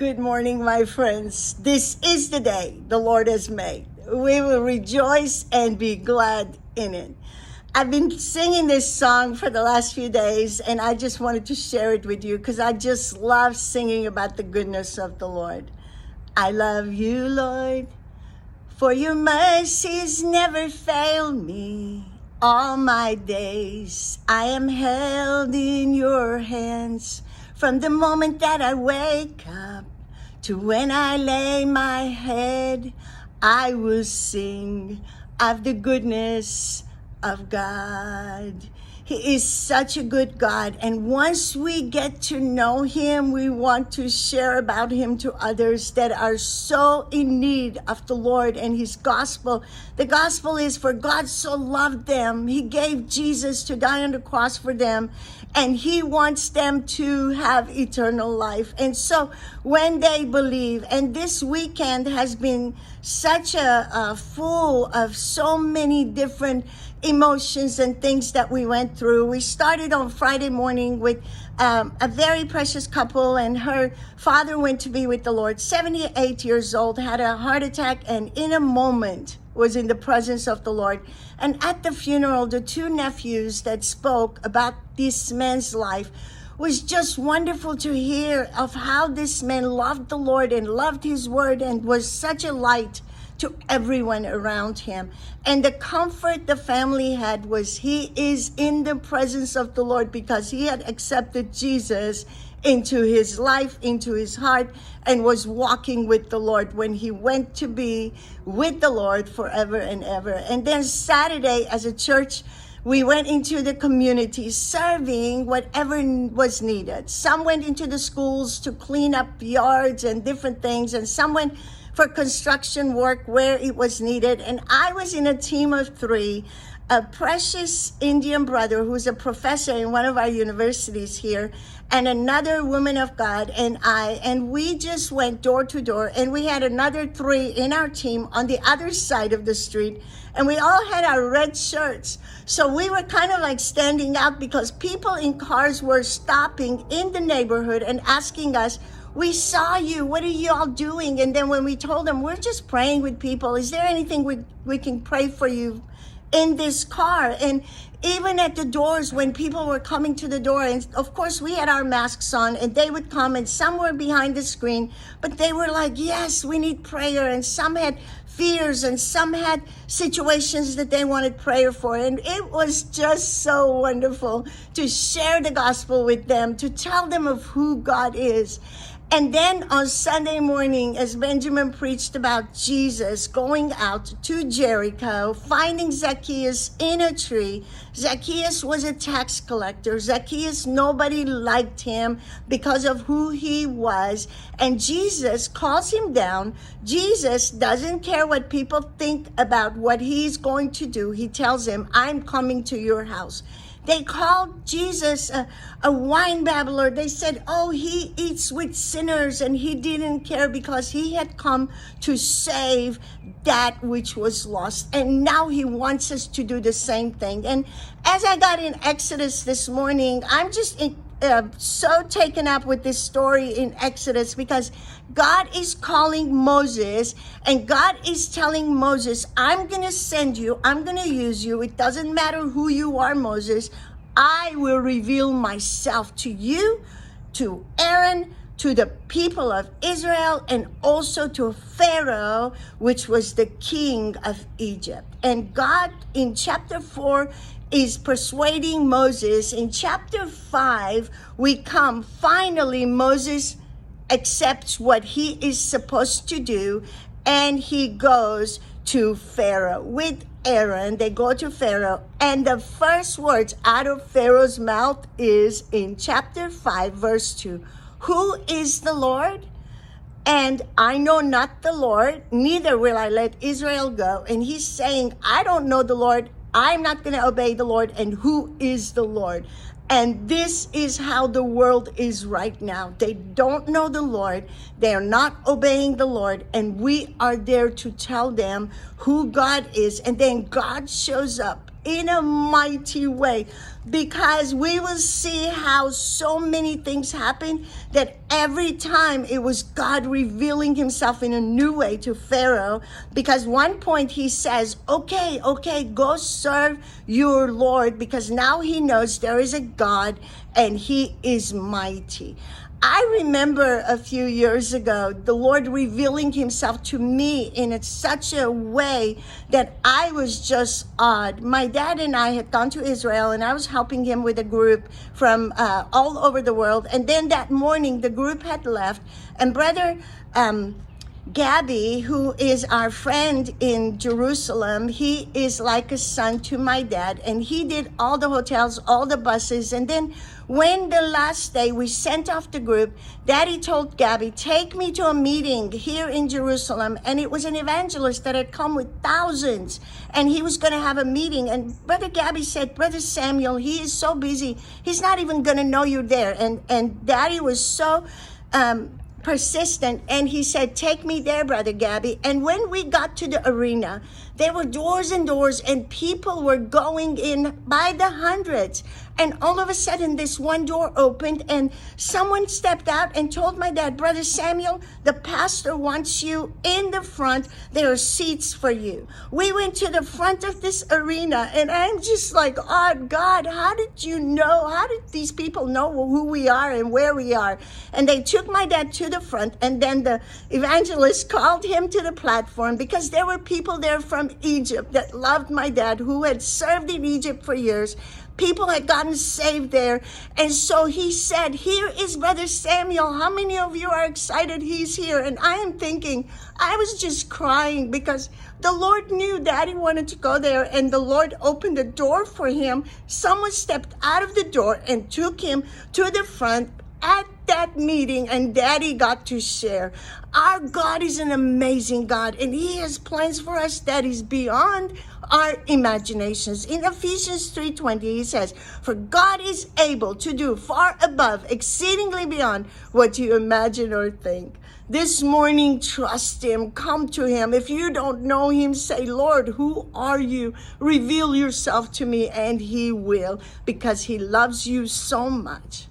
Good morning, my friends. This is the day the Lord has made. We will rejoice and be glad in it. I've been singing this song for the last few days, and I just wanted to share it with you because I just love singing about the goodness of the Lord. I love you, Lord, for your mercies never fail me. All my days I am held in your hands. From the moment that I wake up to when I lay my head, I will sing of the goodness of God. He is such a good God. And once we get to know him, we want to share about him to others that are so in need of the Lord and his gospel. The gospel is, for God so loved them, he gave Jesus to die on the cross for them, and he wants them to have eternal life. And so when they believe, and this weekend has been such a full of so many different emotions and things that we went through. We started on Friday morning with a very precious couple, and her father went to be with the Lord, 78 years old, had a heart attack, and in a moment was in the presence of the Lord. And at the funeral, the two nephews that spoke about this man's life was just wonderful to hear of how this man loved the Lord and loved his word and was such a light to everyone around him. And the comfort the family had was he is in the presence of the Lord because he had accepted Jesus into his life, into his heart, and was walking with the Lord when he went to be with the Lord forever and ever. And then Saturday, as a church, we went into the community serving whatever was needed. Some went into the schools to clean up yards and different things, and some went for construction work where it was needed. And I was in a team of three, a precious Indian brother who's a professor in one of our universities here, and another woman of God and I, and we just went door to door, and we had another three in our team on the other side of the street, and we all had our red shirts. So we were kind of like standing out because people in cars were stopping in the neighborhood and asking us, "We saw you, what are you all doing?" And then when we told them, "We're just praying with people, is there anything we can pray for you in this car?" And even at the doors, when people were coming to the door, and of course we had our masks on, and they would come, and some were behind the screen, but they were like, "Yes, we need prayer." And some had fears, and some had situations that they wanted prayer for. And it was just so wonderful to share the gospel with them, to tell them of who God is. And then on Sunday morning, as Benjamin preached about Jesus going out to Jericho, finding Zacchaeus in a tree. Zacchaeus was a tax collector. Zacchaeus, nobody liked him because of who he was. And Jesus calls him down. Jesus doesn't care what people think about what he's going to do. He tells him, "I'm coming to your house." They called Jesus a wine babbler. They said, "Oh, he eats with sinners," and he didn't care because he had come to save that which was lost. And now he wants us to do the same thing. And as I got in Exodus this morning, I'm just so taken up with this story in Exodus because God is calling Moses, and God is telling Moses, "I'm going to send you, I'm going to use you. It doesn't matter who you are, Moses. I will reveal myself to you, to Aaron, to the people of Israel, and also to Pharaoh, which was the king of Egypt." And God in chapter 4 is persuading Moses. In chapter 5, we come, finally Moses accepts what he is supposed to do, and he goes to Pharaoh with Aaron. They go to Pharaoh, and the first words out of Pharaoh's mouth is in chapter 5, verse 2, "Who is the Lord? And I know not the Lord, neither will I let Israel go." And he's saying, I don't know the Lord, I'm not going to obey the Lord, and who is the Lord? And this is how the world is right now. They don't know the Lord. They are not obeying the Lord. And we are there to tell them who God is. And then God shows up in a mighty way, because we will see how so many things happen that every time it was God revealing himself in a new way to Pharaoh. Because one point he says, okay, go serve your Lord, because now he knows there is a God and he is mighty. I remember a few years ago, the Lord revealing himself to me in such a way that I was just awed. My dad and I had gone to Israel, and I was helping him with a group from all over the world. And then that morning, the group had left, and Brother Gabby, who is our friend in Jerusalem, he is like a son to my dad, and he did all the hotels, all the buses. And then when the last day we sent off the group, Daddy told Gabby, take me to a meeting here in Jerusalem. And it was an evangelist that had come with thousands, and he was going to have a meeting. And Brother Gabby said, Brother Samuel, he is so busy, he's not even going to know you're there. And Daddy was so persistent, and he said, take me there, Brother Gabby. And when we got to the arena, there were doors and doors, and people were going in by the hundreds. And all of a sudden, this one door opened, and someone stepped out and told my dad, Brother Samuel, the pastor wants you in the front. There are seats for you. We went to the front of this arena, and I'm just like, oh, God, how did you know? How did these people know who we are and where we are? And they took my dad to the front, and then the evangelist called him to the platform, because there were people there from Egypt that loved my dad, who had served in Egypt for years. People had gotten saved there. And so he said, here is Brother Samuel. How many of you are excited he's here? And I am thinking, I was just crying, because the Lord knew Daddy wanted to go there, and the Lord opened the door for him. Someone stepped out of the door and took him to the front at that meeting, and Daddy got to share. Our God is an amazing God, and he has plans for us that is beyond our imaginations. In Ephesians 3:20, he says, for God is able to do far above, exceedingly beyond what you imagine or think. This morning, trust him. Come to him. If you don't know him, say, Lord, who are you? Reveal yourself to me, and he will, because he loves you so much.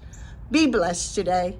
Be blessed today.